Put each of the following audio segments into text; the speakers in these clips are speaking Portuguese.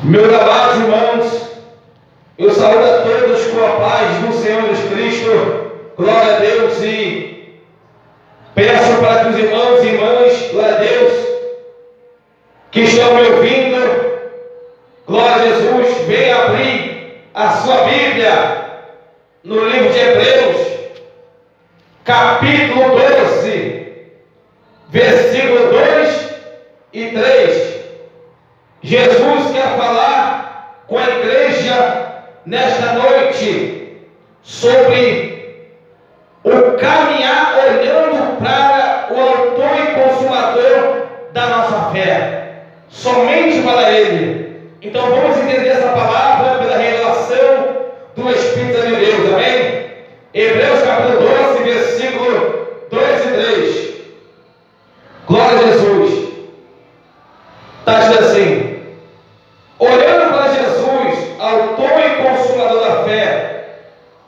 Meus amados irmãos, eu saúdo a todos com a paz do Senhor Jesus Cristo. Glória a Deus, e peço para que os irmãos e irmãs, glória a Deus, que estão me ouvindo, glória a Jesus, venham abrir a sua Bíblia no livro de Hebreus, capítulo 12, versículo 2 e 3. Jesus quer falar com a igreja nesta noite sobre o caminhar olhando para o autor e consumador da nossa fé, somente para Ele. Então vamos entender essa palavra pela revelação do Espírito de Deus, amém? Hebreus capítulo 12, versículo 2 e 3. Glória a Jesus. Está escrito assim: olhando para Jesus, autor e consumador da fé,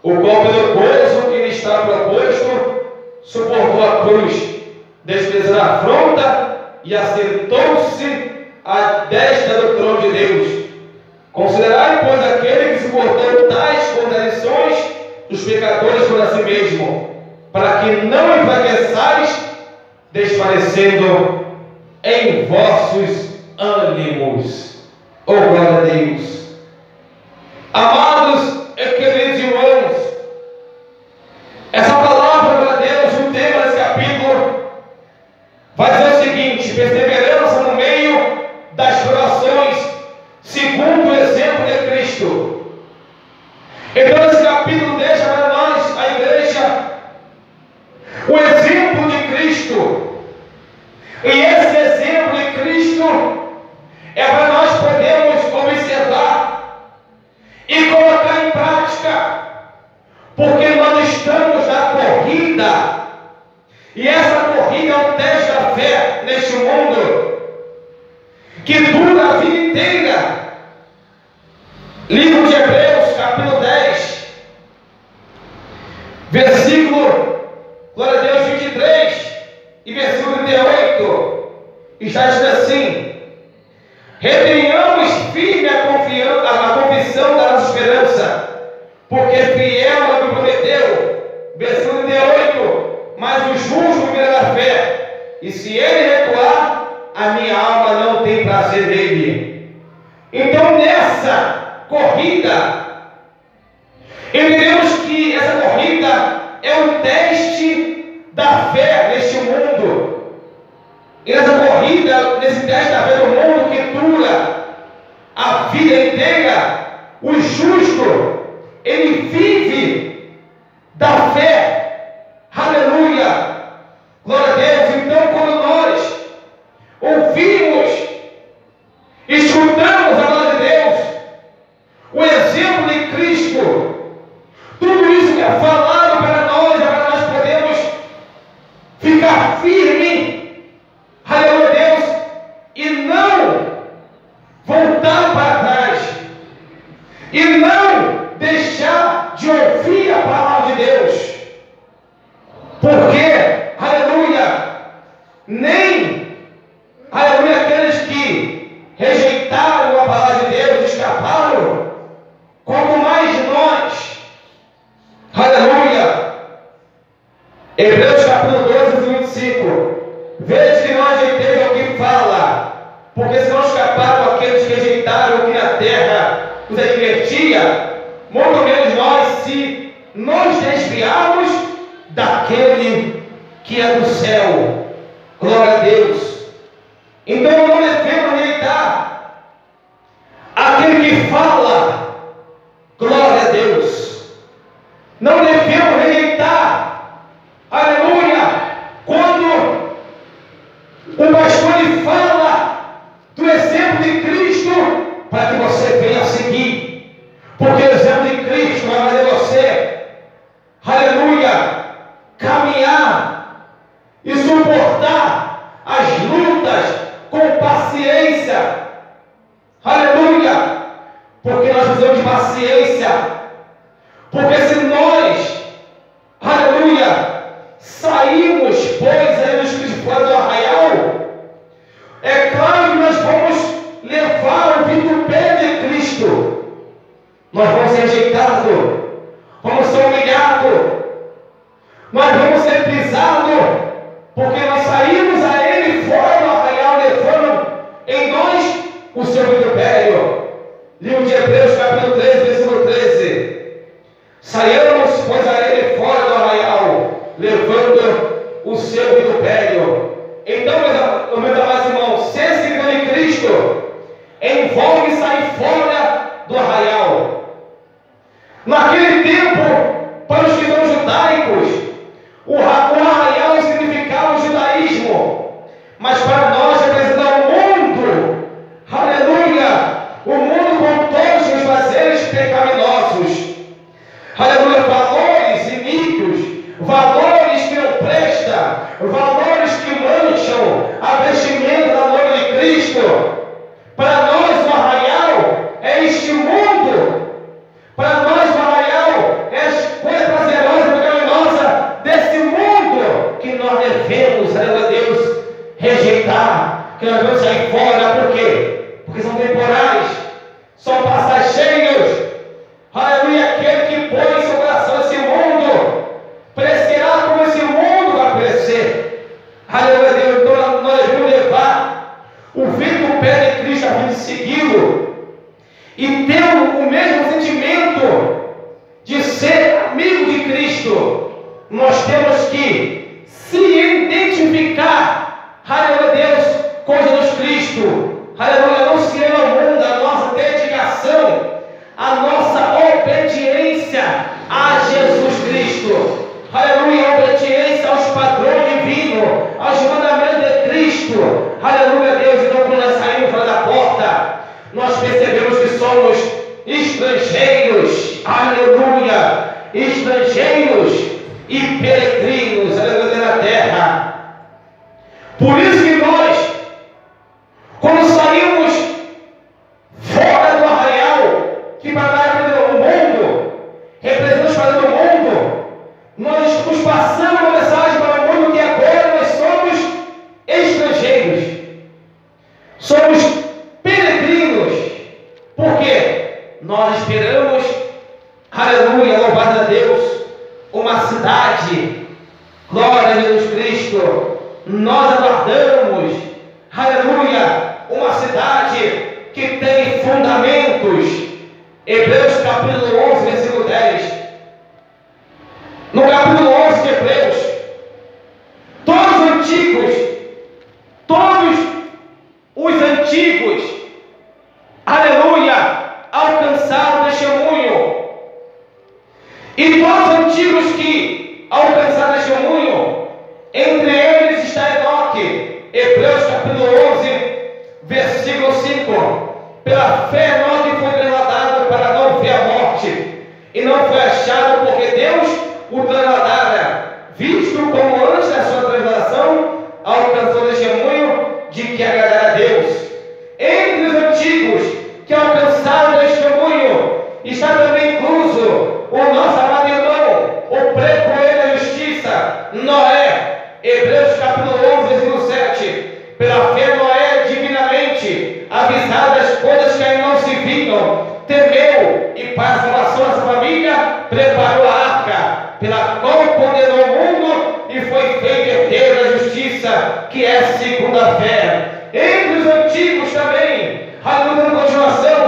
o qual pelo gozo que lhe está proposto, suportou a cruz, desprezando a afronta, e assentou-se à destra do trono de Deus. Considerai, pois, aquele que suportou tais contradições dos pecadores por si mesmo, para que não enfraqueçais, desfalecendo em vossos ânimos. Oh, glória a Deus. Amados e queridos irmãos, essa palavra, glória a Deus, o tema desse capítulo vai dizer o seguinte: perseverança no meio das provações, segundo o exemplo de Cristo. Então esse capítulo deixa para nós, a igreja, o exemplo de Cristo. E esse exemplo de Cristo é para nós podermos observar e colocar em prática, porque nós estamos na corrida, e essa corrida é um teste da fé neste mundo, que dura a vida inteira. Livro de Hebreus, capítulo 10, versículo, glória a Deus, 23 e versículo 38, está escrito assim: retenhamos firme a confissão da nossa esperança, porque fiel é o que prometeu. Versículo 38, mas o justo viverá da fé, e se ele recuar, a minha alma não tem prazer nele. Então nessa corrida, entendemos que essa corrida é um teste da fé neste mundo. E nessa corrida, nesse teste da fé do mundo que dura a vida inteira, o justo, ele vive da fé. Aleluia! Glória a Deus. Então, quando nós ouvimos, escutamos a glória de Deus, o exemplo de Cristo, tudo isso que é falado para nós, é para nós podermos ficar firme, aleluia, Deus, e não voltar para trás, e não deixar de ouvir a palavra de Deus, porque, aleluia, nem, aleluia, aqueles que rejeitaram a palavra de Deus escaparam, quanto mais nós, aleluia. Hebreus capítulo 12, 25, veja que não ajeitemos o que fala, porque se não escaparam aqueles que rejeitaram o que na terra os advertia, muito menos nós, se nos desviarmos daquele que é do céu. Glória a Deus. Então não devemos rejeitar aquele que fala. Glória a Deus. Não devemos rejeitar, aleluia, quando o pastor lhe fala do exemplo de Cristo, para que você venha seguir, porque o exemplo de Cristo vai fazer você, aleluia, caminhar e suportar as lutas com paciência, aleluia, porque nós precisamos de paciência, porque se nós, aleluia, saímos, pois, aí nos que fora do arraial, é claro que nós vamos levar o vitupério nós vamos ser rejeitados, vamos ser humilhados, nós vamos ser pisados, porque nós saímos a Ele fora do arraial, levando em nós o seu vitupério. Livro de Hebreus, capítulo 13, versículo 13. Saiamos, pois, a Ele fora do arraial, levando o seu vitupério. Então, meus amados irmãos, ser seguidor de Cristo envolve sair fora do arraial. Naquele tempo, para os cristãos judaicos, o arraial significava o judaísmo, mas para nós representa o mundo. Aleluia! O mundo com todos os prazeres pecaminosos. Aleluia! Valores iníquos, valores que não prestam, valores que mancham a vestimenta da noiva de Cristo. Para nós o arraial é este mundo. Para nós o arraial é a coisa prazerosa e pecaminosa desse mundo que nós devemos, aleluia, Deus, rejeitar, que nós devemos sair fora. Por quê? Porque são temporais, são passageiros. Aleluia, aquele que põe em seu coração esse mundo perecerá como esse mundo vai perecer. Aleluia, Deus, então nós devemos levar o vitupério de Cristo a fim de segui-lo e ter o mesmo sentimento de ser amigo de Cristo. Nós temos que se identificar, aleluia, Deus, com Jesus Cristo. Aleluia, não se ama ao mundo, a nossa dedicação, a nossa obediência a Jesus Cristo. Aleluia, obediência aos padrões divinos, aos mandamentos de Cristo. Aleluia, Deus, então quando nós saímos fora da porta, nós percebemos que somos estrangeiros. Aleluia, estrangeiros e peregrinos, aleluia, na terra. Por isso que nós, quando saímos fora do arraial, que para nós representa o mundo, representa os padrões do mundo, nós nos passamos uma mensagem para o mundo que agora nós somos estrangeiros, somos peregrinos. Por quê? Nós esperamos, aleluia, louvado a Deus, uma cidade, glória a Jesus Cristo. Nós aguardamos, aleluia, uma cidade que tem fundamentos. Hebreus capítulo 11, versículo 10. No capítulo 11 de Hebreus, todos os antigos, aleluia, alcançaram o testemunho. E todos os antigos que alcançaram o testemunho, entre eles está Enoque. Hebreus capítulo 11, versículo 5. Pela fé Enoque foi trasladado para não ver a morte, e não foi achado porque Deus o trasladara, visto como antes da sua translação alcançou o testemunho de que agradara a Deus. Entre os antigos que alcançaram o testemunho está também incluso o nosso amado irmão, o precoelho da justiça, Noé. Hebreus capítulo 11, versículo 7. Pela fé Noé, divinamente avisado das coisas que ainda não se viam, temeu e para a salvação da sua família preparou a arca, pela qual condenou o mundo e foi feito herdeiro da justiça, que é segundo a fé. Entre os antigos também, aleluia, na continuação,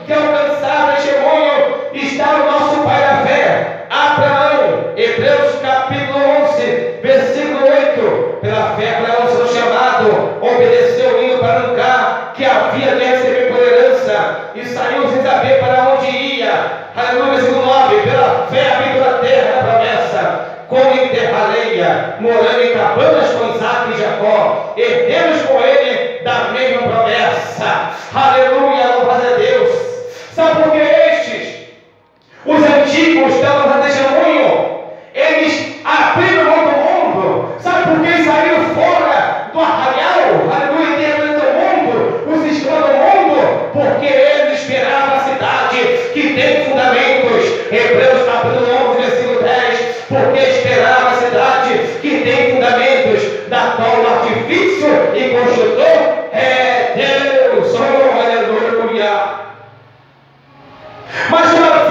que alcançaram o testemunho, está o nosso pai da fé, Abraão. Hebreus capítulo 11, versículo 8. Pela fé Abraão, sendo chamado, obedeceu indo para um lugar que havia de receber por herança, e saiu sem saber para onde ia. Aleluia, versículo 9. Pela fé habitou na terra da promessa, como em terra alheia, morando em cabanas com Isaac e Jacó, herdeiros com ele da mesma promessa. Aleluia, louvado a Deus. Sabe por que estes, os antigos, davam testemunho? Eles abriram mão do mundo. Sabe por que saíram fora do arraial? Aleluia, dentro do mundo, os escravos do mundo, porque eles esperavam a cidade que tem fundamentos. Hebreus capítulo 11, versículo 10. Porque esperava a cidade que tem fundamentos, da qual o artifício e construtor é Deus. Oh, aleluia. Mas uma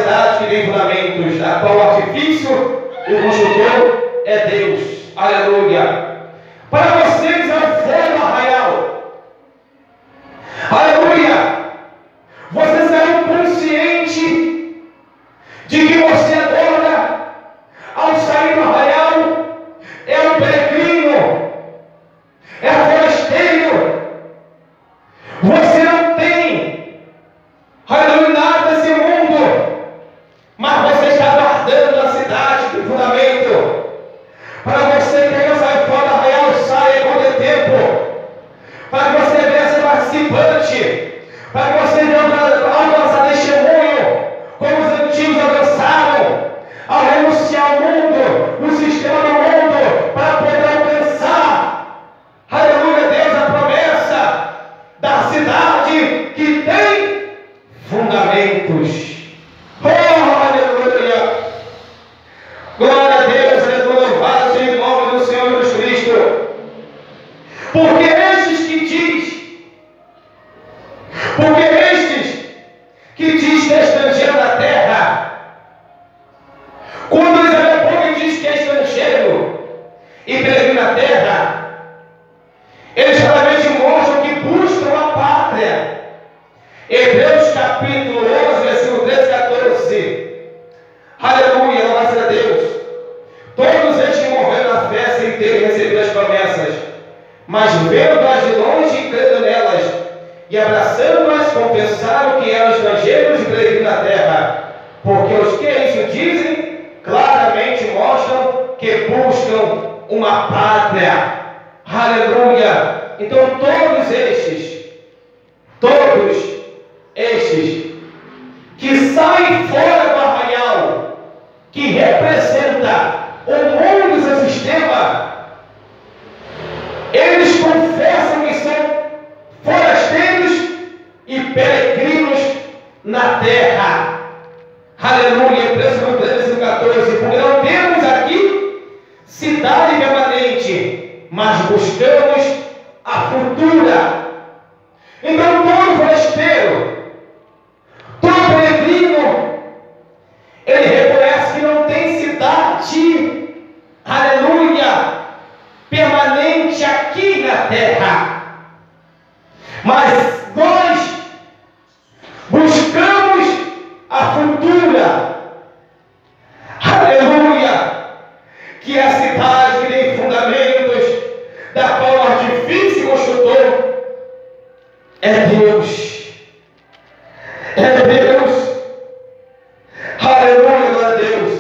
cidade que tem fundamentos, da qual o artifício e o construtor é Deus. Aleluia. Para vocês é o fogo arraial. Aleluia. Você será consciente de que você agora, ao sair do arraial, é um peregrino, é um forasteiro. Você não tem, aleluia, nada desse mundo, mas você está guardando a cidade de fundamento. Para você que ainda sai fora do arraial, saia quando é tempo. Para que você venha ser participante. Para que você venha alcançar testemunho, como os antigos alcançaram, ao renunciar ao mundo, no sistema do mundo, para poder alcançar, aleluia, Deus, a promessa da cidade que tem fundamentos. Oh, aleluia! Glória a Deus, aleluia, louvado seja o nome do Senhor Jesus Cristo. Porque estes que diz que é estrangeiro na terra, quando Isabel Pouca diz que é estrangeiro e peregrino na terra, eles claramente mostram que buscam a pátria. Hebreus capítulo 11, versículo 13 e 14. Aleluia, louvado a Deus. Todos eles que morreram na fé sem terem recebido as promessas, mas vendo-as de longe e crendo nelas, e abraçando-as, confessaram que eram estrangeiros e peregrinos na terra. Porque os que isso dizem, claramente mostram que buscam uma pátria. Aleluia! Então todos estes que saem fora do arraial, que representa o mundo e seu sistema, eles confessam que são forasteiros e peregrinos na terra. Aleluia, versículo 13 e 14. Porque não temos aqui cidade permanente, mas buscamos a futura. Então todo forasteiro, todo peregrino, ele reconhece que não tem cidade, aleluia, permanente aqui na terra. Mas nós buscamos a futura, aleluia, que é a cidade que tem fundamentos, da qual o artifício construtor é Deus. É Deus. Aleluia, glória a Deus.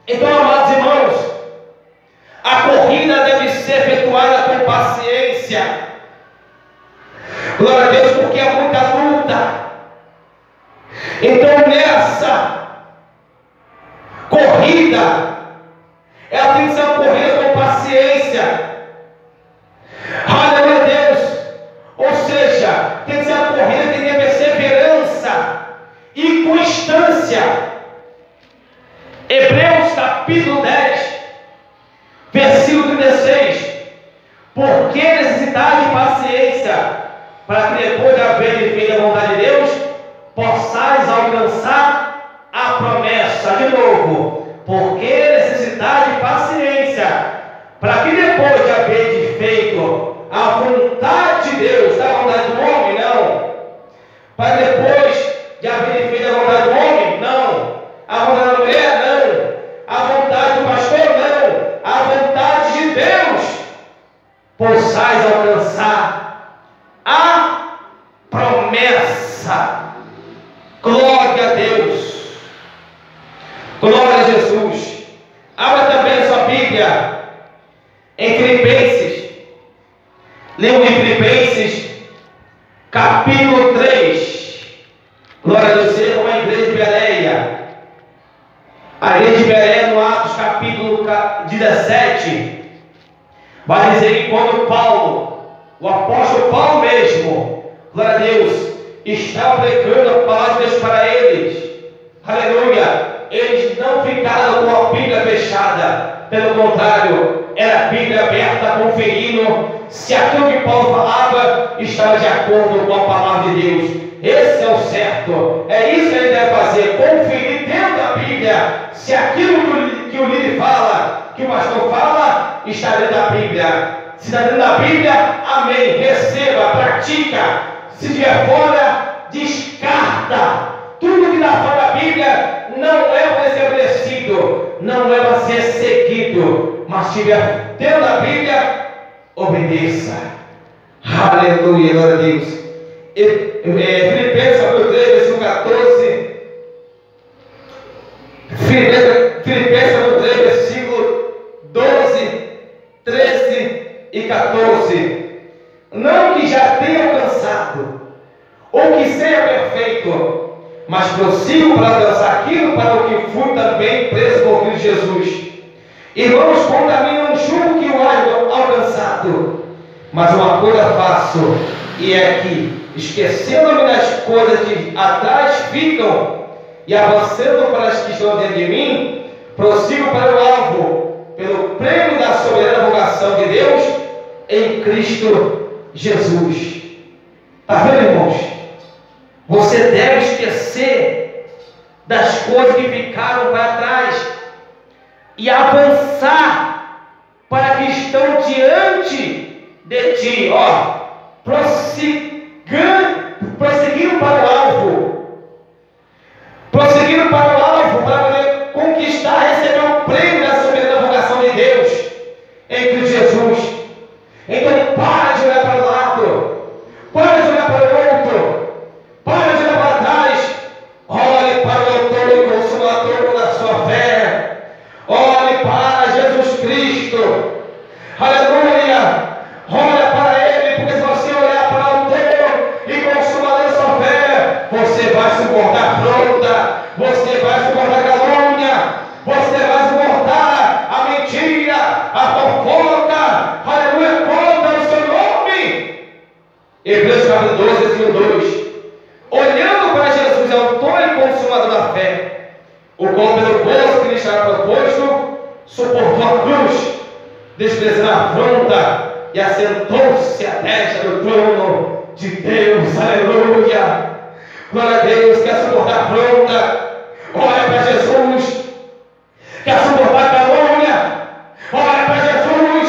Então, amados irmãos, a corrida deve ser efetuada com paciência. Glória a Deus, porque é muita luta. Então nessa corrida, ela tem que ser uma corrida com paciência. Aleluia a Deus. Ou seja, tem que ser uma corrida que tem perseverança e constância. Hebreus capítulo 10, versículo 36. Porque necessidade de paciência, para que depois de haver feito a vontade de Deus, possais alcançar a promessa. De novo, porque necessidade de paciência, para que depois de haver feito a vontade de Deus, da vontade do homem, não. Para depois de haver feito a vontade do homem, não. A vontade da mulher, não. A vontade do pastor, não. A vontade de Deus, possais alcançar a promessa. Glória a Deus. Glória a Jesus. Abra também a sua Bíblia em Filipenses. Livro de Filipenses, capítulo 3. Glória a Deus. É uma igreja de Bereia. A igreja de Bereia, no Atos capítulo 17, vai dizer que quando Paulo, o apóstolo Paulo mesmo, glória a Deus, estava pregando a palavra de Deus para eles, aleluia, eles não ficaram com a Bíblia fechada, pelo contrário, era a Bíblia aberta, conferindo se aquilo que Paulo falava estava de acordo com a palavra de Deus. Esse é o certo, é isso que ele deve fazer, conferir Bíblia, se aquilo que o líder fala, que o pastor fala, está dentro da Bíblia. Se está dentro da Bíblia, amém, receba, pratica. Se estiver fora, descarta. Tudo que está fora da Bíblia não é para ser obedecido, não é para ser seguido, mas se estiver dentro da Bíblia, obedeça. Aleluia, glória a Deus. Filipenses capítulo 3, versículo 14. Filipenses capítulo 3, versículo 12, 13 e 14. Não que já tenha alcançado, ou que seja perfeito, mas prossigo para alcançar aquilo para o que fui também preso por Cristo Jesus. Irmãos, contra mim não julgo que o haja alcançado, mas uma coisa faço, e é que, esquecendo-me das coisas que atrás ficam, e avançando para as que estão dentro de mim, prossigo para o alvo, pelo prêmio da soberana vocação de Deus em Cristo Jesus. Está vendo, irmãos? Você deve esquecer das coisas que ficaram para trás e avançar para que estão diante de ti, prosseguindo para o alvo, prosseguindo para o alvo, para poder conquistar, receber o prêmio da soberana vocação de Deus em Cristo Jesus. Então para de olhar para o lado, para de olhar para o outro, para de olhar para trás, olhe para o autor e consumador da sua fé, olhe para Jesus Cristo, aleluia, olha para Ele, porque se você olhar para o autor e consumador da sua fé, você vai suportar afronta, você vai suportar calúnia, você vai suportar a mentira, a fofoca, aleluia, contra o seu nome. Hebreus capítulo 12, versículo 2. Olhando para Jesus, autor e consumador da fé, o qual pelo gozo que lhe estava proposto, suportou a cruz, desprezando a afronta, e assentou-se à destra do trono de Deus. Aleluia! Glória a Deus. Quer suportar a afronta? Olha para Jesus. Quer suportar a calúnia? Olha para Jesus.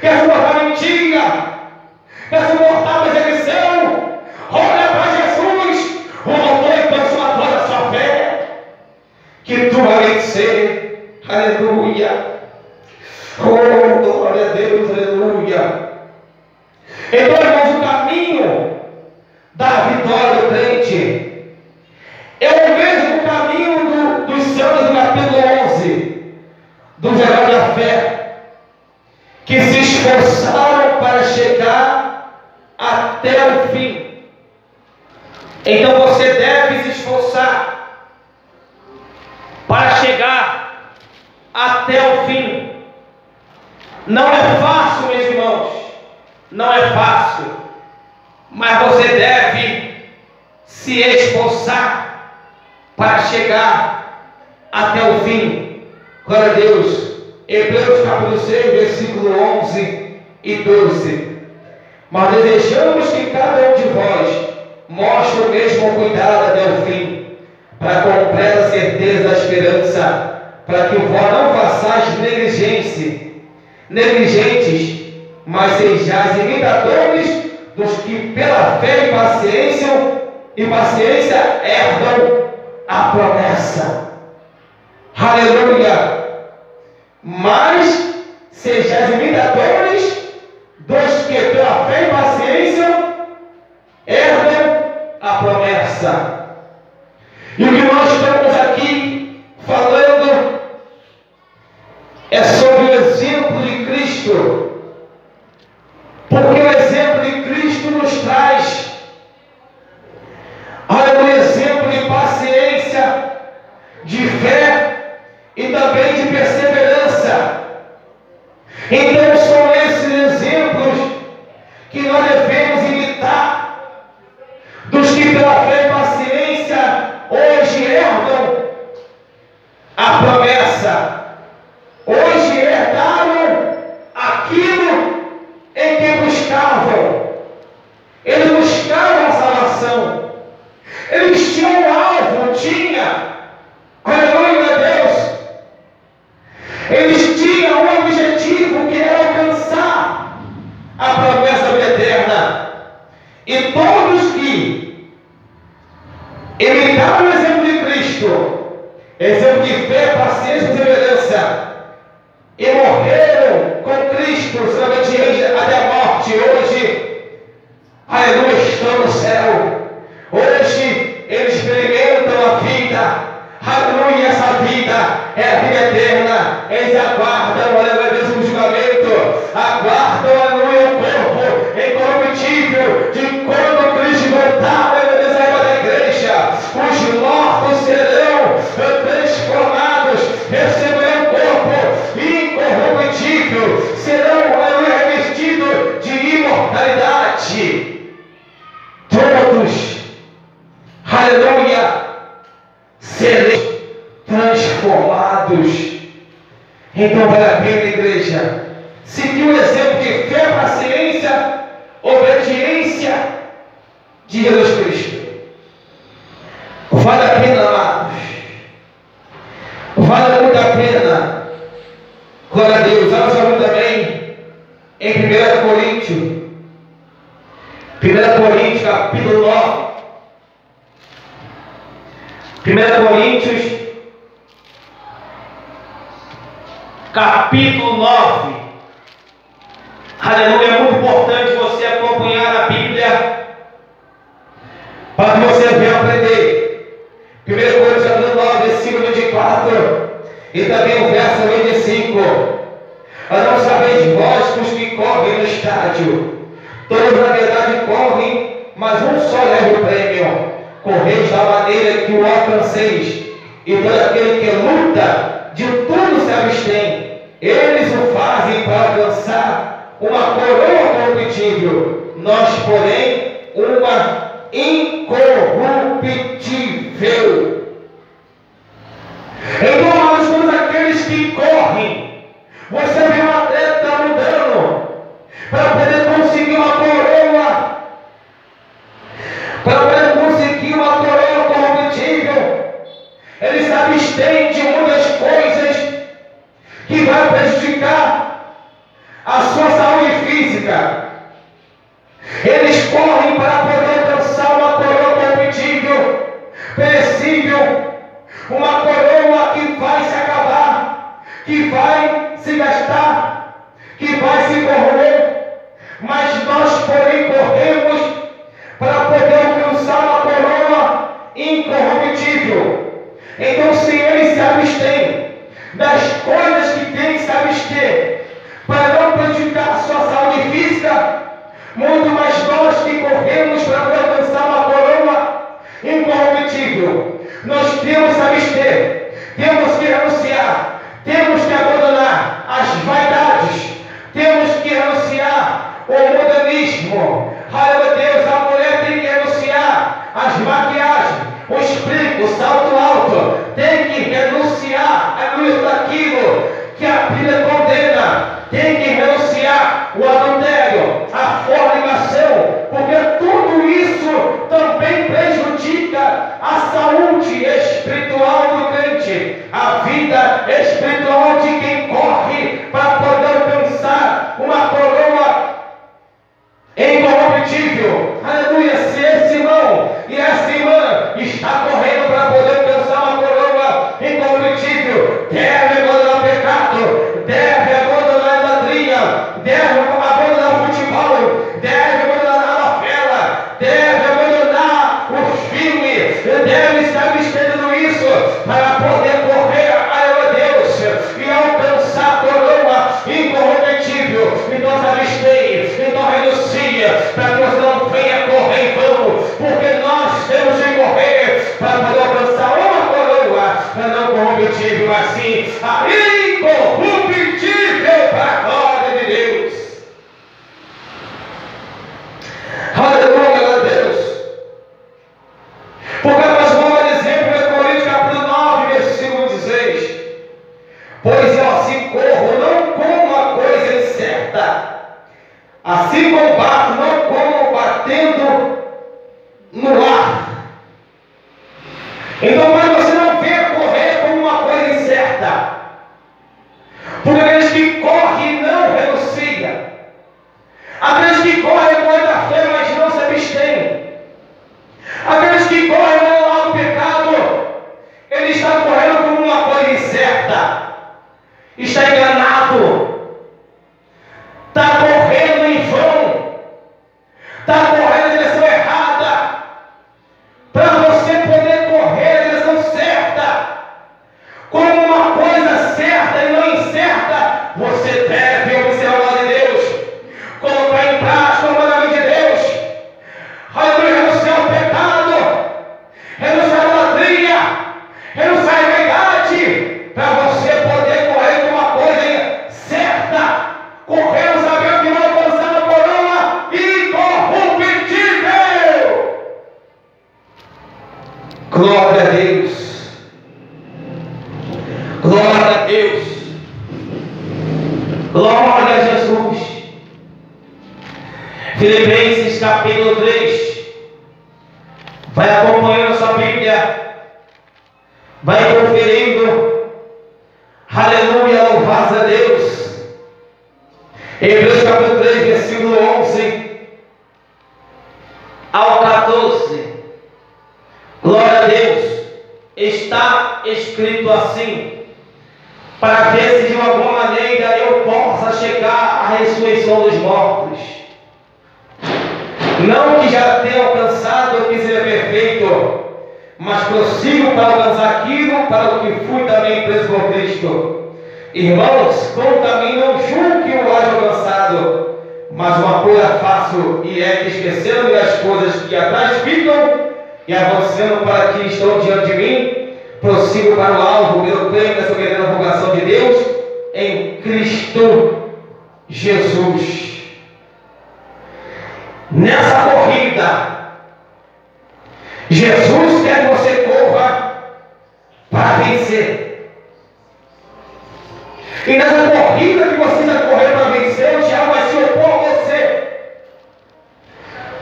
Quer suportar a mentira? Quer suportar a perseguição? Olha para Jesus, o autor e consumador da sua fé, que tu vai vencer. Aleluia. Oh, glória a Deus, aleluia. Então, irmãos, o caminho da vitória do crente é o mesmo caminho dos santos do capítulo 11 do geral da fé, que se esforçaram para chegar até o fim. Então você deve se esforçar para chegar até o fim. Não é fácil, meus irmãos, não é fácil, mas você deve se esforçar para chegar até o fim. Glória a Deus. Hebreus capítulo 6, versículo 11 e 12. Mas desejamos que cada um de vós mostre o mesmo cuidado até o fim, para a completa certeza da esperança, para que vós não façais negligentes, mas sejais imitadores dos que pela fé e paciência herdam a promessa. Aleluia! Mas sejais imitadores dos que pela fé e paciência herdam a promessa. E o que nós estamos aqui falando é sobre o exemplo de Cristo, porque o exemplo de Cristo nos traz um exemplo de paciência, de fé e também de perseverança. Então são esses exemplos que nós devemos imitar, dos que pela fé e paciência hoje herdam a promessa, hoje herdaram aquilo em que buscavam. Eles buscavam a salvação, eles tinham um alvo, tinha a E todos que imitaram o exemplo de Cristo, exemplo de fé, paciência e perseverança, e morreram com Cristo, sendo obedientes até a morte, hoje, aleluia, estão no céu. Hoje eles experimentam a vida, aleluia, essa vida é a vida eterna. Eles aguardam, aleluia, Deus, o julgamento, aguardam, aleluia, o corpo incorruptível de quando Cristo voltar, aleluia, Deus, a igreja. Os mortos serão transformados, receberão corpo incorruptível, serão, aleluia, revestidos de imortalidade. Todos, aleluia, serão transformados. Então vale a pena, igreja, seguir o exemplo de fé, paciência, obediência de Jesus Cristo. Vale a pena, amados. Vale muito a pena. Glória a Deus. Vamos falar também em 1 Coríntios. 1 Coríntios, capítulo 9. 1 Coríntios, capítulo 9. Aleluia, é muito importante você acompanhar a Bíblia para que você venha aprender. 1 Coríntios, capítulo 9, versículo 24 e também o verso 25. Não sabeis vós que os que correm no estádio, todos na verdade correm, mas um só leva o prêmio. Correis da maneira que o alcanceis, e todo aquele que luta de tudo se abstém. Eles o fazem para alcançar uma coroa corruptível, nós, porém, uma incorruptível. Então, amados, todos aqueles que correm, você vê um atleta lutando para poder conseguir uma coroa, para poder conseguir uma coroa corruptível. Ele se abstém de muitas coisas que vai prejudicar a sua saúde física. Eles correm para poder alcançar uma coroa corruptível, perecível, uma coroa que vai se acabar, que vai se gastar, que vai se corroer. Mas nós, porém, corremos para poder alcançar uma coroa incorruptível. Então, se ele se abstém das coisas que tem que se abster para não prejudicar a sua saúde física, muito mais nós que corremos para poder alcançar uma coroa incorruptível, nós temos que abster, temos que renunciar, temos que abandonar as vaidades, temos que renunciar o modernismo. Aleluia, Deus, a mulher tem que renunciar as maquiagens, o esplico, o salto alto, tem que renunciar, aleluia, daquilo que a Bíblia condena, tem que renunciar o adultério, a fornicação, porque tudo isso também prejudica a saúde espiritual do crente, a vida espiritual de quem corre para poder alcançar uma coroa incorruptível. Aleluia, se esse irmão e essa irmã está correndo para poder alcançar uma coroa incorruptível, deve abandonar o pecado, deve abandonar a idolatria, deve abandonar o futebol, deve abandonar a novela, deve abandonar os filmes, deve estar abstendo isso para poder correr, aleluia, Deus, e alcançar a coroa incorruptível. Então se abstém, então renuncia, para que você não venha correr em vão, porque nós temos que correr para poder alcançar uma coroa não corruptível, mas sim a incorruptível, para a glória de Deus. Aleluia, glória a Deus. Porque nós vamos exemplo em Coríntios capítulo 9, versículo 16. Pois eu assim corro, não como a coisa incerta, assim combato, não como batendo no ar. Então, mas você não venha correr como uma coisa incerta, porque aqueles que correm não renunciam, aqueles que correm com muita fé, mas não se abstêm. Glória a Deus. Glória a Deus. Glória a Jesus. Filipenses capítulo 3. Vai acompanhando sua Bíblia. Vai conferindo. Aleluia, louvado a Deus. Hebreus capítulo 3, versículo 11 ao 14. Glória a Deus. Está escrito assim, para ver se de alguma maneira eu possa chegar à ressurreição dos mortos. Não que já tenha alcançado o que seja perfeito, mas prossigo para alcançar aquilo para o que fui também preso por Cristo. Irmãos, quanto a mim, não julgo que eu haja alcançado, mas uma coisa faço, e é que esquecendo as coisas que atrás ficam e avançando para que estão diante de mim, prossigo para o alvo pelo prêmio da soberana vocação de Deus em Cristo Jesus. Nessa corrida, Jesus quer que você corra para vencer. E nessa corrida que você vai correr para vencer, o diabo vai se opor a você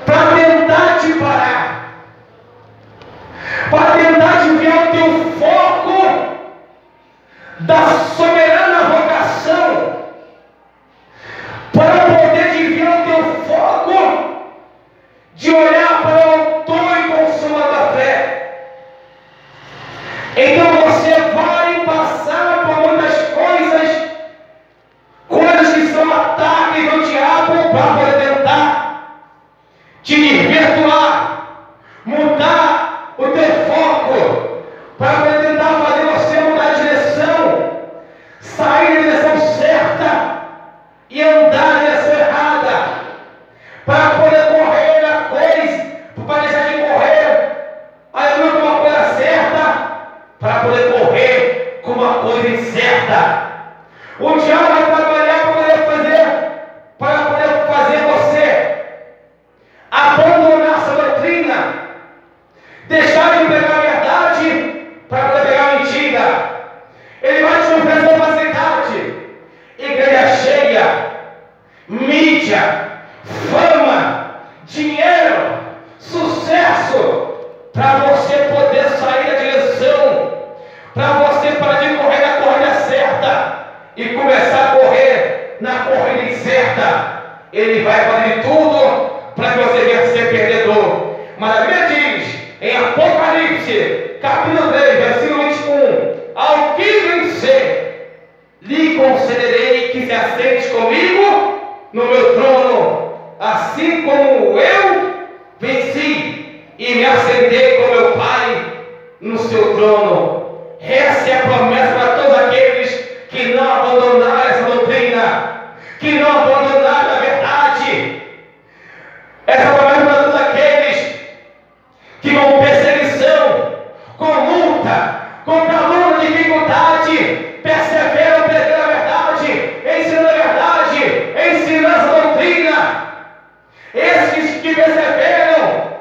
para tentar te parar, para tentar desviar o teu foco da soberana vocação, para poder desviar o teu foco de olhar para o autor e consumador da fé. Então você vai passar por muitas coisas que são ataques do diabo para poder tentar te desvirtuar, mudar o teu foco, para poder tentar fazer você mudar a direção, sair da direção certa e andar na direção errada, para poder correr na coisa, para deixar de correr aleluia, com uma coisa certa, para poder correr com uma coisa incerta. O diabo vai trabalhar para poder fazer você abandonar essa doutrina, deixar de pegar a verdade para poder pegar a mentira. Ele vai te oferecer facilidade, igreja cheia, mídia, fama, dinheiro, sucesso, para você poder sair da direção, para você parar de correr na corrida certa e começar a correr na corrida incerta. Ele vai fazer tudo para que você venha ser perdedor. Mas a Bíblia diz em Apocalipse capítulo 3, versículo 21, ao que vencer, lhe concederei que se assente comigo no meu trono, assim como eu venci e me assentei com meu Pai no seu trono. Essa é a promessa para todos aqueles que não abandonaram essa doutrina, que não abandonaram a verdade. Essa promessa para todos aqueles que com perseguição, com luta, com calúnia, dificuldade, perseveram pregando a verdade, ensinando a verdade, ensinando essa doutrina. Esses que perseveram,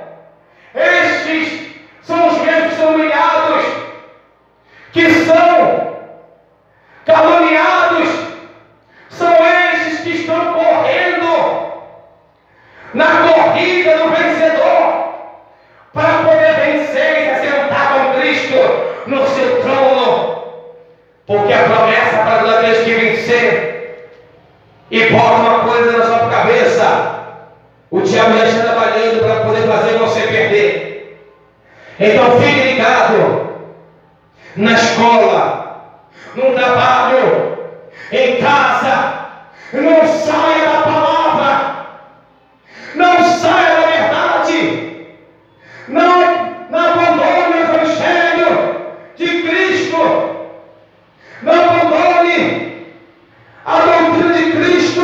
estes são os mesmos que são humilhados, que são caluniados, são estes que estão correndo na corrida do vencedor, para poder vencer e se assentar com Cristo no seu trono. Porque a promessa para todos aqueles que vencer e bota uma coisa na sua cabeça, o diabo já está trabalhando para poder fazer você perder. Então fique ligado na escola, no trabalho, em casa. Não saia da palavra, não saia da verdade, não abandone o Evangelho de Cristo, não abandone a doutrina de Cristo,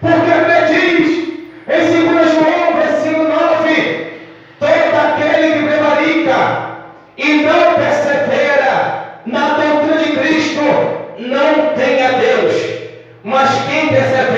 porque a Bíblia diz em 2 João, versículo 9, todo aquele que prevarica e não persevera na doutrina de Cristo não tem a Deus, mas quem persevera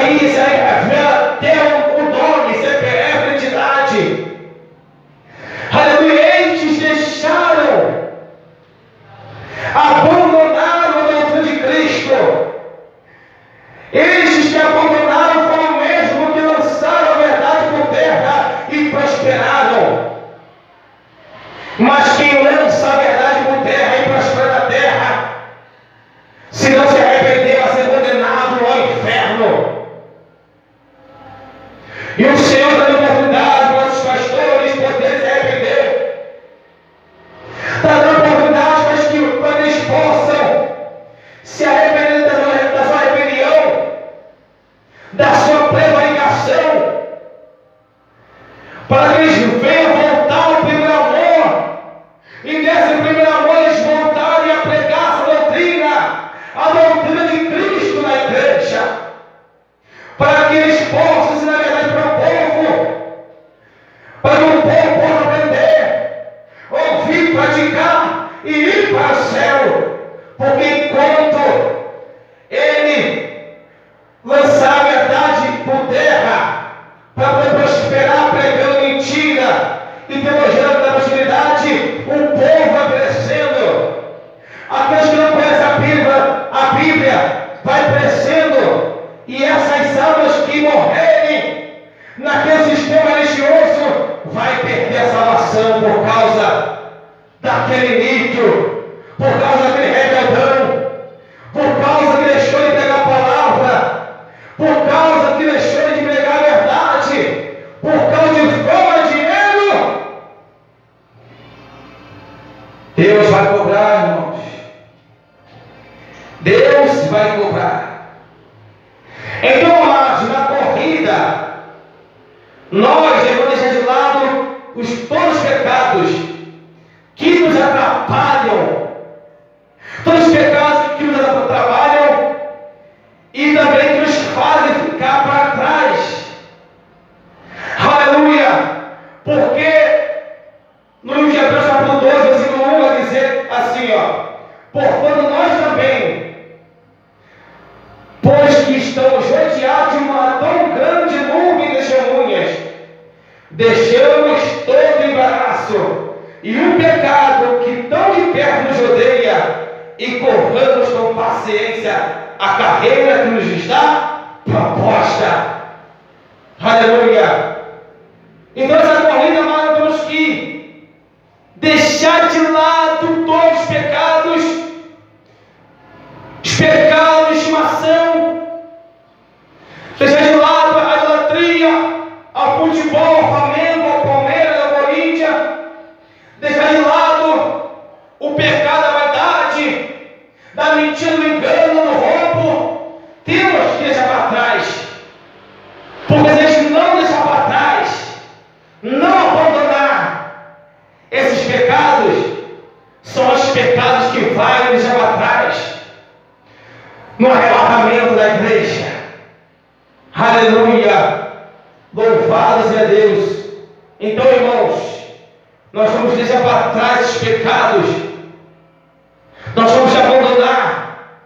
aí isso aí revela até o nome, CPF, identidade. Aleluia, estes deixaram, abandonaram a doutrina de Cristo. Estes que abandonaram foram o mesmo que lançaram a verdade por terra e prosperaram. Mas quem lança a verdade por terra e prospera na terra, se não se arrepender, vai ser condenado ao inferno. E o Senhor dá oportunidade para os pastores poderem se arrepender. Está dando oportunidade para que eles possam se arrepender da sua rebelião, da sua prevaricação, para que eles venham voltar ao primeiro amor. E nesse primeiro amor eles voltarem a pregar a doutrina de Cristo na igreja, para que eles possam ensinar a verdade para o povo, para que o povo possa aprender, ouvir, praticar e ir para o céu. Porque enquanto ele lançar a verdade por terra, para poder prosperar pregando mentira e teologia da prosperidade, o povo vai crescendo. Aqueles que não conhecem a Bíblia vai crescendo, e essas almas que morrerem naquele sistema religioso vai perder a salvação por causa daquele níquel, por causa daquele rebeldão, por causa que deixou de pregar a palavra, por causa que deixou de pregar a verdade, por causa de fama e dinheiro. Deus vai cobrar, irmãos. Deus vai cobrar. Então, amados, na corrida, nós devemos deixar de lado todos os pecados que nos atrapalham, todos os pecados que nos atrapalham e também que nos fazem ficar para trás. Aleluia! Porque no livro de Hebreus capítulo 12, versículo 1 vai dizer assim, portanto nós também, pois que estamos rodeados de uma tão grande nuvem de testemunhas, deixamos todo o embaraço e o pecado que tão de perto nos rodeia e corramos com paciência a carreira que nos está proposta. Aleluia! Então essa corrida nós temos que deixar de lado todos os pecados de estimação, deixar de lado a idolatria, ao futebol, ao Flamengo, ao Palmeiras, ao Corinthians, deixar de lado o pecado da vaidade, da mentira, do engano, do roubo. Temos que deixar para trás, porque se a gente não deixar para trás, não abandonar esses pecados, são os pecados que vai deixar para trás no arrebatamento da igreja. Aleluia! Louvado seja Deus. Então, irmãos, nós vamos deixar para trás esses pecados, nós vamos abandonar,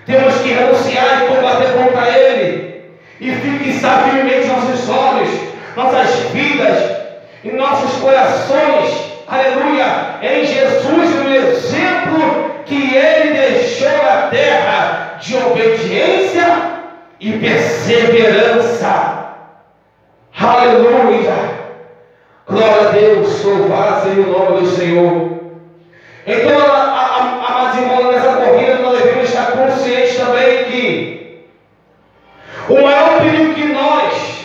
temos que renunciar e combater contra ele, e fixar firmemente nossos olhos, nossas vidas e nossos corações, aleluia, em Jesus, no exemplo que ele deixou na terra de obediência e perseverança. Aleluia! Glória a Deus, louvado seja o nome do Senhor. Então, amados irmãos, nessa corrida nós devemos estar conscientes também que o maior perigo que nós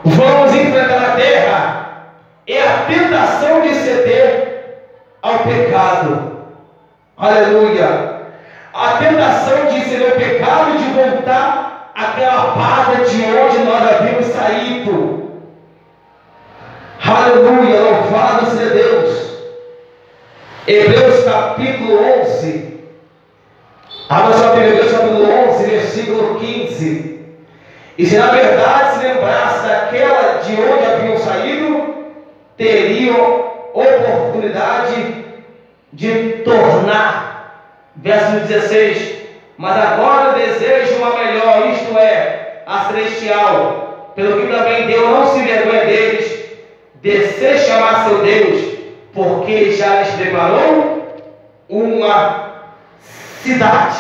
vamos enfrentar na terra é a tentação de ceder ao pecado. Aleluia! A tentação de ceder ao pecado e de voltar àquela parada de onde nós havíamos saído. Aleluia! Louvado seja Deus. Hebreus capítulo 11. Abra sua Bíblia, Hebreus capítulo 11, versículo 15. E se na verdade se lembrasse daquela de onde haviam saído, teriam oportunidade de tornar. Verso 16. Mas agora desejo uma melhor, celestial, pelo que também Deus não se envergonha deles, de se chamar seu Deus, porque já lhes preparou uma cidade.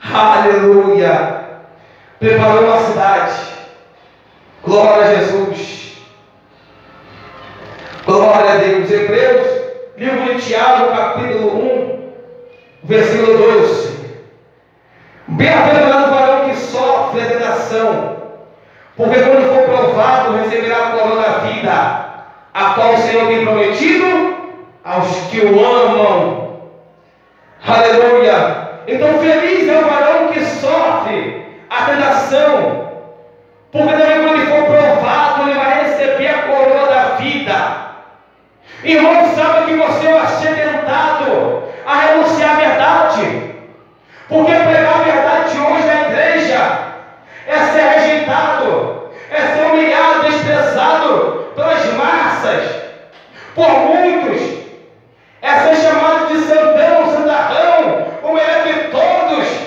Aleluia! Preparou uma cidade. Glória a Jesus. Glória a Deus. Hebreus, livro de Tiago, capítulo 1, versículo 12. Bem-aventurado o varão que sofre a tentação, porque quando for provado receberá a coroa da vida, a qual o Senhor tem prometido aos que o amam. Aleluia! Então feliz é o varão que sofre a tentação, porque também quando ele for provado, ele vai receber a coroa da vida. Irmão, sabe que você vai ser tentado a renunciar à verdade, porque pregar a verdade hoje na igreja é ser rejeitado, é ser humilhado, desprezado pelas massas, por muitos, é ser chamado de santão, santarrão, o melhor de todos.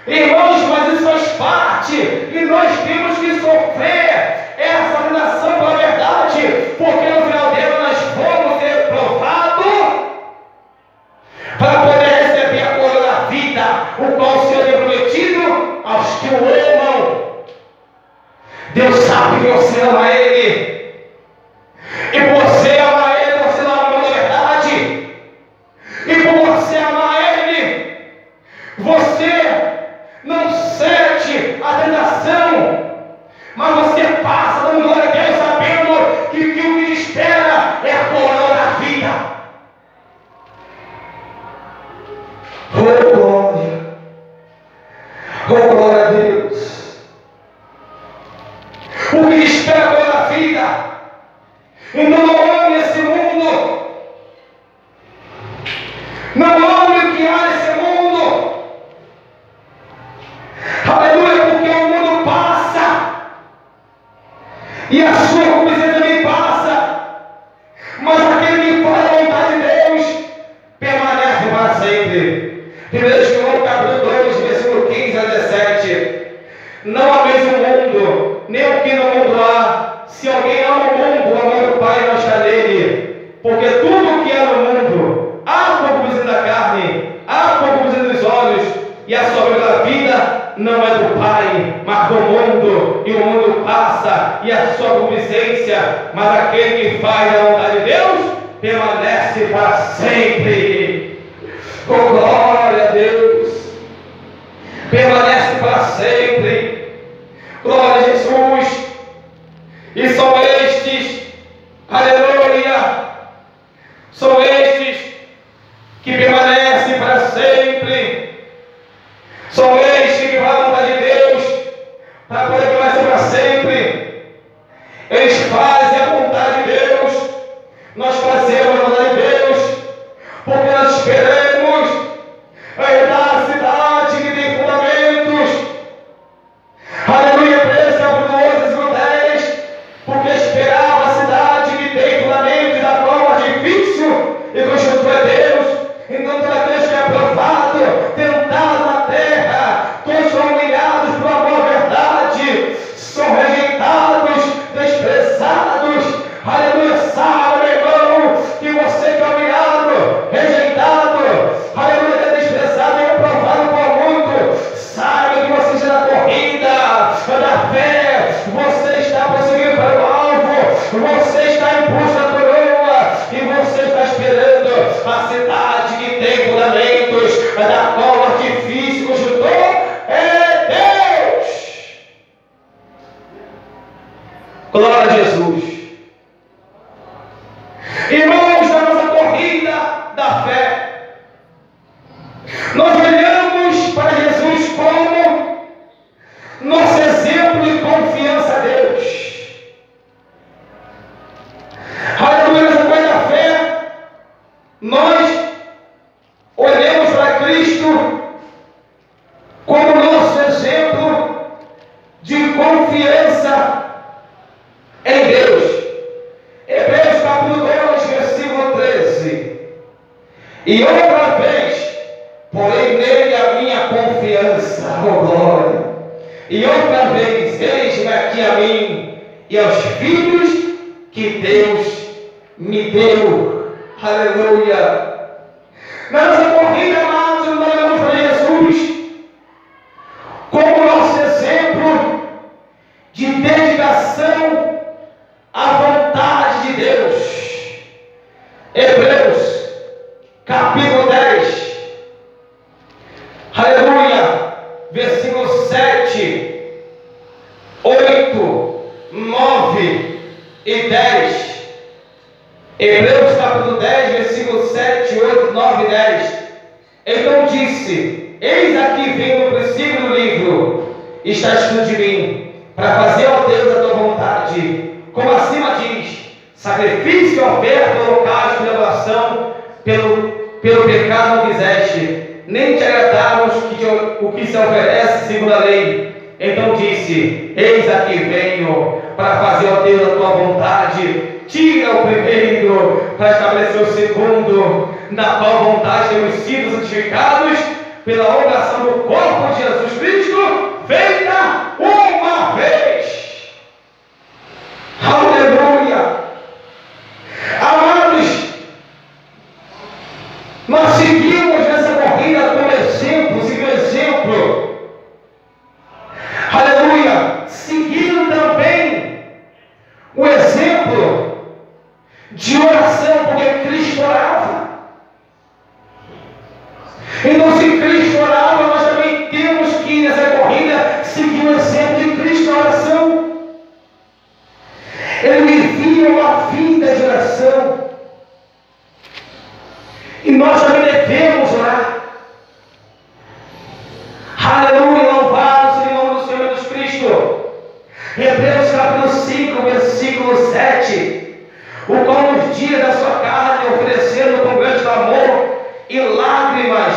Irmãos, mas isso faz parte, e nós temos que sofrer essa tentação pela verdade, porque no final dela nós vamos ser provados para poder receber a coroa da vida, o qual o Senhor tem prometido aos que o amam. Deus sabe que você ama Ele, e por você amar Ele, você não ama a verdade, e por você amar Ele, você não sente a tentação, mas você passa dando glória a Deus, sabendo que o que te espera é a coroa da vida. Oh glória, oh glória a Deus. O que espera é a coroa da vida. Então não ame esse mundo, não ame o que há nesse mundo. Aleluia, porque o mundo passa e a sua concupiscência também passa, mas aquele que faz a vontade de Deus permanece para sempre. 1 João capítulo 2, versículo 15 a 17. Não ameis o mundo, nem o que no mundo há. Se alguém ama o mundo, o amor do Pai não está nele. Porque tudo o que há no mundo, há concupiscência da carne, há concupiscência dos olhos, e a soberba da vida não é do Pai, mas do mundo. E o mundo passa, e a sua concupiscência, mas aquele que faz a vontade de Deus permanece para sempre. Com glória a Deus, permanece para sempre. Glória a Jesus. E são estes, aleluia, são estes que permanecem para sempre. São estes que fazem a vontade de Deus para poder permanecer para sempre. Eles fazem a vontade de Deus, nós fazemos a vontade de Deus, porque nós esperamos a herdar a cidade que tem fundamentos. Aleluia, preço capítulo 10, porque esperava a cidade que tem fundamentos, da qual é difícil e constitui Deus. Então toda vez que é provado, tentado na terra, todos são humilhados por amor à verdade, são rejeitados, desprezados. Aleluia, sabe, meu irmão, que você que é humilhado, rejeitado, aleluia, desprezado e reprovado por muito, sabe que você está na corrida da fé, você está prosseguindo para o alvo, você está em busca da coroa, e você está esperando a cidade que tem fundamentos, da qual o artifício construtor é Deus. Glória a Jesus. Irmãos, na nossa corrida da fé, nós olhamos para Jesus como nosso exemplo de confiança a Deus. Aleluia, nessa corrida da fé, nós olhamos para Cristo como nosso exemplo de confiança em Deus. Hebreus capítulo 2, versículo 13. E outra vez, porém nele a minha confiança, oh glória. E outra vez, eis-me aqui a mim e aos filhos que Deus me deu. Aleluia. Nessa corrida, amados, nós olhamos para Jesus como nosso exemplo de dedicação à vontade de Deus. Hebreus, capítulo 10, aleluia, versículo 7, 8, 9 e 10. Hebreus capítulo 10, versículo 7, 8, 9 e 10. Então disse: eis aqui vem no princípio do livro, está escrito de mim, para fazer, ó Deus, a tua vontade. Como acima diz: sacrifício e oferta, holocausto e adoração, pelo pecado não quiseste, nem te agradaram o que se oferece segundo a lei. Então disse: eis aqui venho, para fazer, ó Deus, a tua vontade. Tira o primeiro, para estabelecer o segundo, na qual vontade temos sido santificados pela oração do corpo de Jesus Cristo, feita uma vez. Aleluia. Amados, nós seguimos nessa corrida como exemplo, seguindo exemplo. Aleluia. Seguindo também o exemplo de oração, porque Cristo orava. Então, se Cristo orava, nós também temos que, nessa corrida, seguir o exemplo de Cristo na oração. Ele vivia uma vida de oração. E nós também devemos orar. Aleluia, louvado seja o nome do Senhor Jesus Cristo. Hebreus capítulo 5, versículo 7. O qual nos dias da sua carne, oferecendo com grande amor e lágrimas,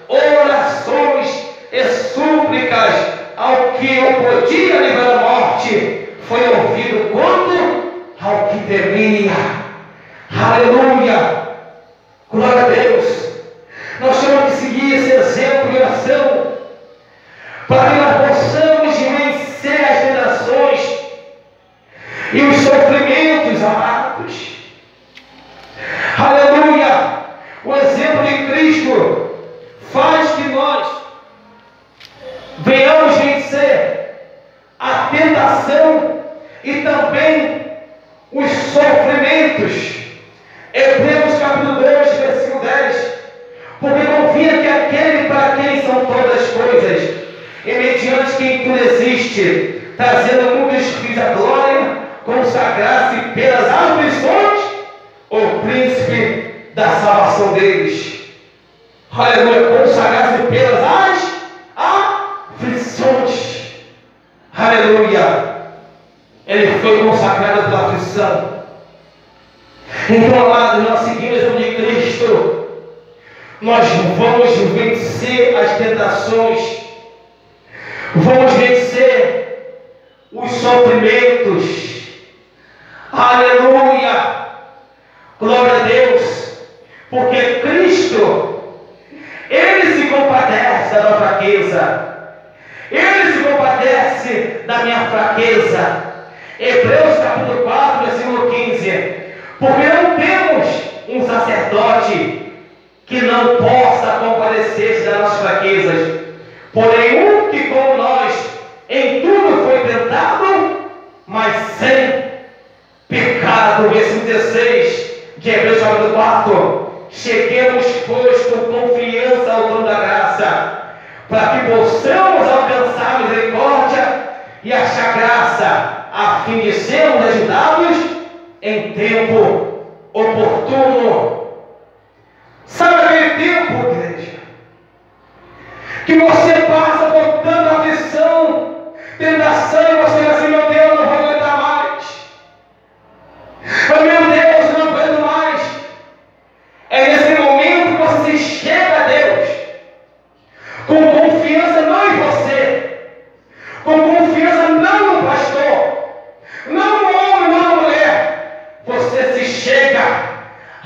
orações e súplicas ao que o podia livrar da morte, foi ouvido quanto ao que temia. Aleluia. Glória a Deus. Nós temos que seguir esse exemplo de oração para que nós possamos vencer as tentações e os sofrimentos, amados. Aleluia. O exemplo de Cristo faz que nós venhamos vencer a tentação e também os sofrimentos. Hebreus capítulo 2, versículo 10. Porque confia que aquele para quem são todas as coisas, e mediante quem tudo existe, trazendo muitos filhos à glória, consagrar-se pelas aflições, o príncipe da salvação deles. Aleluia, consagrar-se pelas aflições. Aleluia, ele foi consagrado pela aflição. Então, amados, nós seguimos o de Cristo, nós vamos vencer as tentações, vamos vencer os sofrimentos. Aleluia. Glória a Deus. Porque Cristo, Ele se compadece da nossa fraqueza. Ele se compadece da minha fraqueza. Hebreus capítulo 4, versículo 15. Porque não temos um sacerdote que não possa compadecer-se das nossas fraquezas, porém um que como nós em tudo foi tentado, mas sem pecado. Versículo 16 de Hebreus capítulo 4. Cheguemos, pois, com confiança ao trono da graça, para que possamos alcançar misericórdia e achar graça, a fim de sermos ajudados em tempo oportuno. Sabe aquele tempo, igreja, que você passa por tanta aflição, tentação, e você diz assim: meu Deus, não vou aguentar mais. Mas, meu Deus, não aguento mais. É nesse momento que você se chega a Deus, com confiança não em você, com confiança não no pastor, não no homem, não na mulher. Você se chega,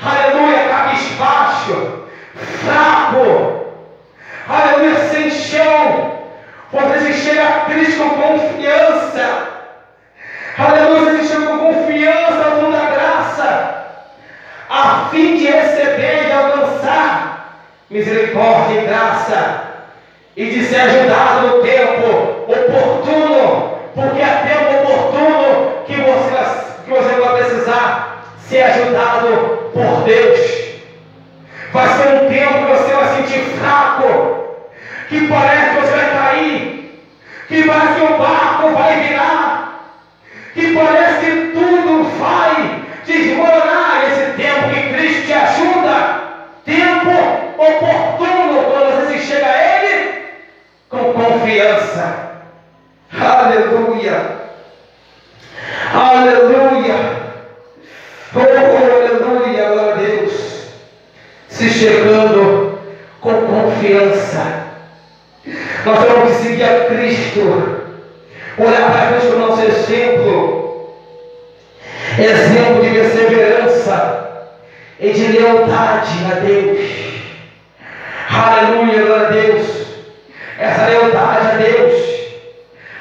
aleluia, cabisbaixo, fraco, aleluia, sem chão, porque você chega a Cristo com confiança. Aleluia, você chega com confiança ao trono da graça, a fim de receber e alcançar misericórdia e graça, e de ser ajudado no tempo oportuno, porque é tempo oportuno que você vai precisar ser ajudado por Deus. Vai ser um tempo que você vai sentir fraco, que parece que você vai cair, que parece que o barco vai virar, que parece que tudo vai desmoronar. Esse tempo que Cristo te ajuda, tempo oportuno, quando você se chega a Ele com confiança. Aleluia, aleluia, oh, aleluia, glória a Deus. Se chegando com confiança, nós temos que seguir a Cristo, olhar para Cristo como nosso exemplo, exemplo de perseverança e de lealdade a Deus. Aleluia, glória a Deus. Essa lealdade a Deus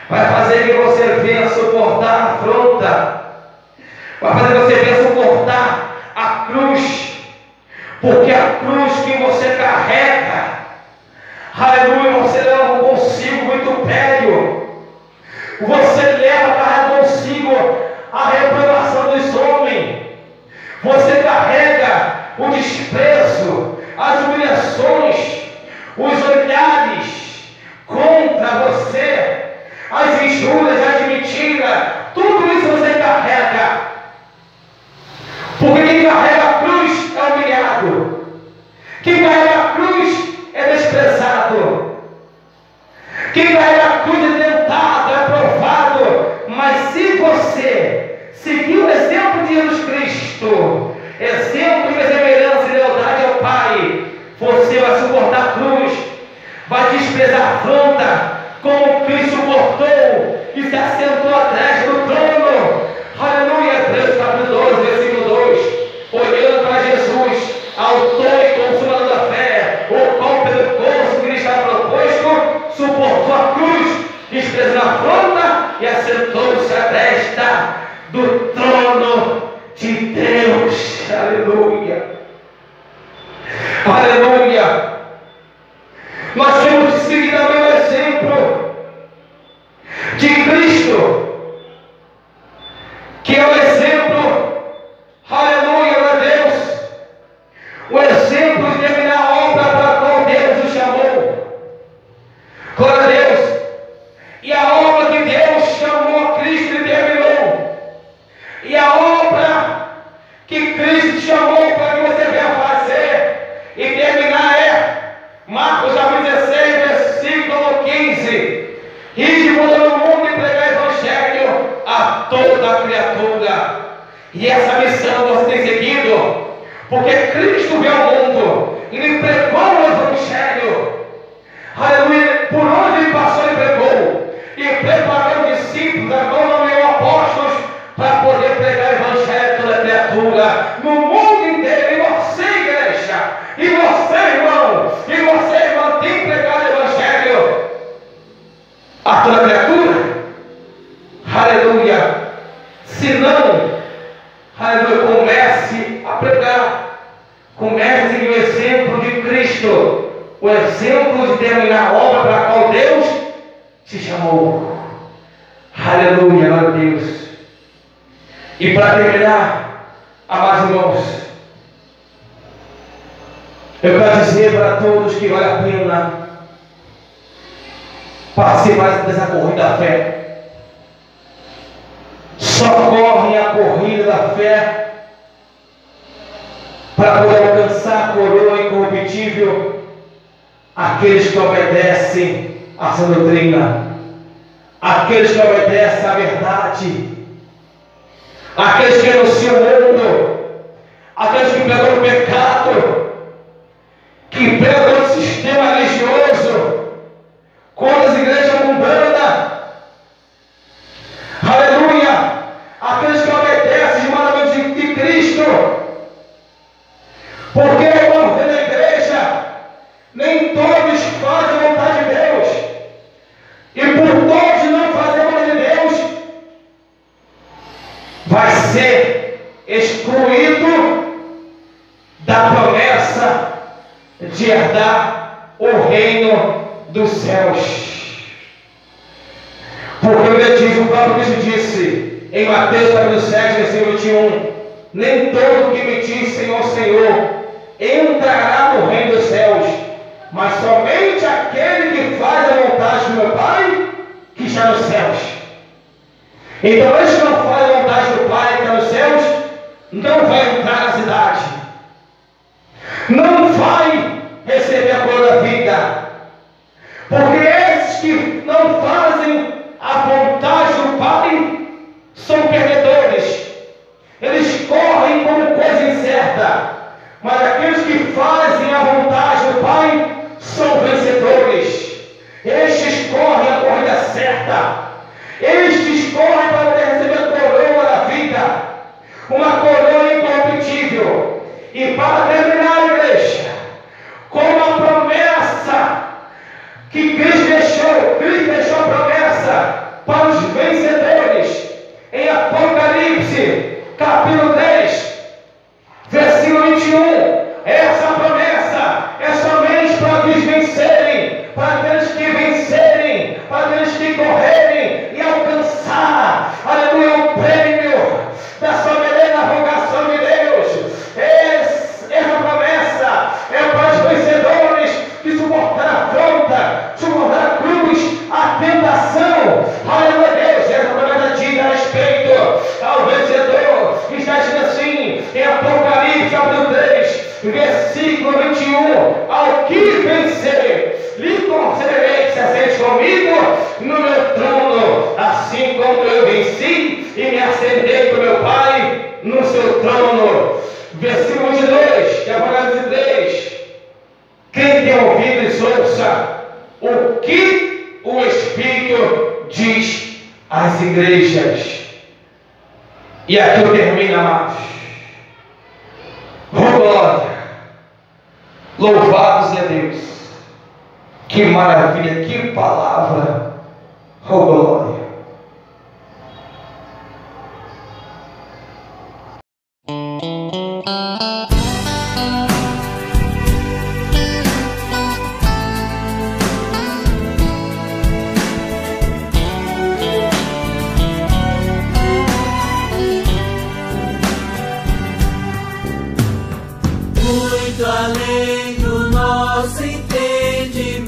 vai fazer que você venha suportar a afronta, vai fazer que você venha suportar a cruz, porque a cruz que você carrega, aleluia, você leva consigo o vitupério, você carrega consigo a reprovação dos homens, você carrega o desprezo, as humilhações, os olhares contra você, as injúrias, as mentiras, tudo isso você carrega, porque quem carrega a cruz é humilhado, quem carrega a cruz é desprezado, quem carrega a cruz é tentado, é provado. Mas se você seguir o exemplo de Jesus Cristo, exemplo de perseverança e lealdade ao Pai, você vai suportar a cruz, vai desprezar a afronta, como Cristo suportou e se assentou atrás do trono. Aleluia, 3 capítulo 12, versículo 2, olhando para Jesus, autor e consumador da fé, o qual pelo curso que lhe estava proposto, suportou a cruz, desprezando a afronta e assentou-se à destra do trono de Deus. Aleluia, aleluia. Nós temos que seguir também o exemplo de Cristo, que é o exemplo, aleluia, glória a Deus, o exemplo de terminar a obra para a qual Deus o chamou, glória a Deus, e a obra que Deus chamou a Cristo e terminou, e a obra que Cristo chamou para que você venha fazer e terminar é Marcos 16, versículo 15, e de todo mundo e pregar o evangelho a toda criatura. E essa missão você tem seguido, porque Cristo veio ao mundo e lhe pregou o evangelho, aleluia, por onde ele passou ele pregou, e preparou discípulos, agora nomeou apóstolos, para poder pregar o evangelho a toda criatura, no mundo inteiro. E você, igreja, e você, irmão, tem pregado o evangelho a toda criatura? Aleluia. Se não, aleluia, comece a pregar, comece a seguir o exemplo de Cristo, o exemplo de terminar a obra para a qual Deus te chamou. Aleluia, glória a Deus. E para terminar, amados irmãos, eu quero dizer para todos que vale a pena participar dessa corrida da fé. Só correm a corrida da fé para poder alcançar a coroa incorruptível aqueles que obedecem à sua doutrina, aqueles que obedecem à verdade, aqueles que anunciam o mundo, aqueles que pregam o pecado, que pregam o sistema religioso, contra as igrejas mundanas. Aleluia! Aqueles que obedecem os mandamentos de Cristo. Porque, irmãos, dentro da igreja, nem todos fazem a vontade de Deus. E excluído da promessa de herdar o reino dos céus. Porque o próprio Cristo disse em Mateus capítulo 7, versículo 21, nem todo que me diz Senhor, Senhor, entrará no reino dos céus, mas somente aquele que faz a vontade do meu Pai que está nos céus. Então este que não faz a vontade do Pai que está nos céus não vai entrar na cidade, não vai receber a coroa da vida. Porque esses que não fazem a vontade do Pai são perdedores. Eles correm como coisa incerta. Mas aqueles que fazem a vontade do Pai são vencedores. Estes correm a corrida certa. Estes correm para receber a coroa da vida, uma coroa incorruptível. E para terminar, igreja, com a promessa que Cristo deixou a promessa para os vencedores em Apocalipse capítulo 10, versículo 21. Essa promessa é somente para os vencerem, para aqueles que vencerem, para aqueles que correrem e alcançar, aleluia, o prêmio da soberana vocação de Deus. Essa promessa é para os vencedores que suportaram a afronta, suportaram a cruz, a tentação. Aleluia, Deus. Essa promessa diz a respeito ao vencedor, que está escrito assim em Apocalipse capítulo 3, versículo 21. Ao que vencer, lhe concederei que se assente comigo no meu trono, assim como eu venci e me assentei com meu Pai no seu trono. Versículo 22 de Apocalipse 3. Quem tem ouvidos, ouça o que o Espírito diz às igrejas. E aqui eu termino, amados. Oh, glória! Louvado seja Deus! Que maravilha, que palavra! Oh, glória! Muito além do nosso entendimento,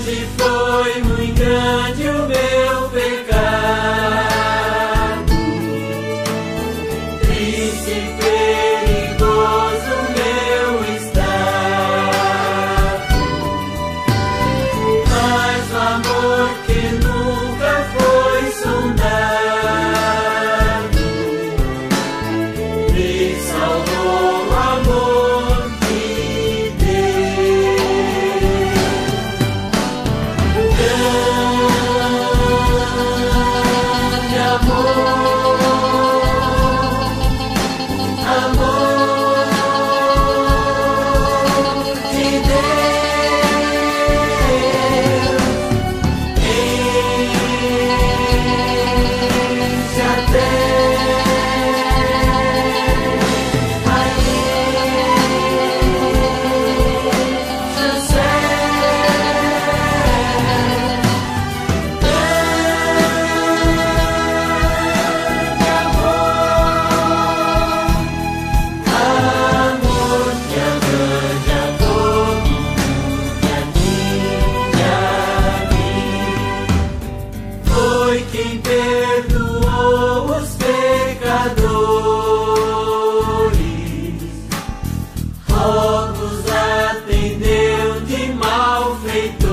muito grande o meu pecado, triste e perigoso meu estado, mas o amor que nunca foi sondado me salvou, o amor de Deus. Grande amor, amor de Deus, enche a terra, enche o amor que abrange a todo mundo, que atinge a mim, foi quem perdoou os pecadores, rogos atendeu de malfeitores.